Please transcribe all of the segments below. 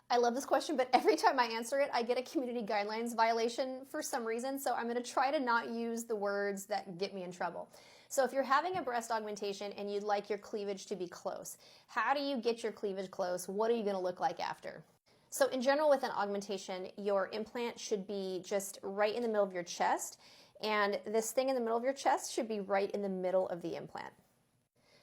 I love this question, but every time I answer it, I get a community guidelines violation for some reason, so I'm going to try to not use the words that get me in trouble. So if you're having a breast augmentation and you'd like your cleavage to be close, how do you get your cleavage close? What are you going to look like after? So in general, with an augmentation, your implant should be just right in the middle of your chest, and this thing in the middle of your chest should be right in the middle of the implant.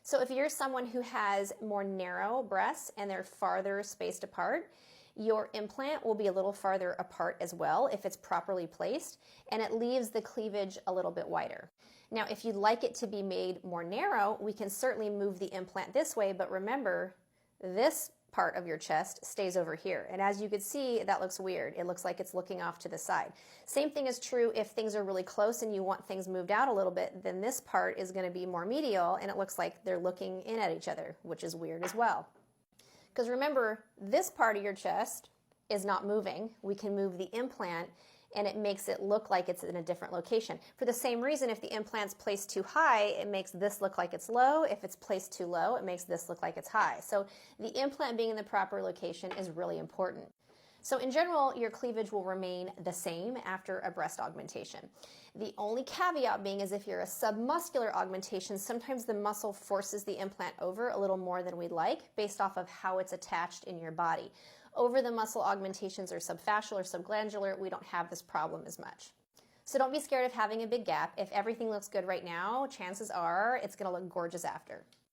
So if you're someone who has more narrow breasts and they're farther spaced apart, your implant will be a little farther apart as well if it's properly placed, and it leaves the cleavage a little bit wider. Now, if you'd like it to be made more narrow, we can certainly move the implant this way, but remember, this part of your chest stays over here. And as you can see, that looks weird. It looks like it's looking off to the side. Same thing is true if things are really close and you want things moved out a little bit, then this part is going to be more medial and it looks like they're looking in at each other, which is weird as well. Because remember, this part of your chest is not moving. We can move the implant and it makes it look like it's in a different location. For the same reason, if the implant's placed too high, it makes this look like it's low. If it's placed too low, it makes this look like it's high. So the implant being in the proper location is really important. So in general, your cleavage will remain the same after a breast augmentation. The only caveat being is if you're a submuscular augmentation, sometimes the muscle forces the implant over a little more than we'd like based off of how it's attached in your body. Over the muscle augmentations or subfascial or subglandular, we don't have this problem as much. So don't be scared of having a big gap. If everything looks good right now, chances are it's going to look gorgeous after.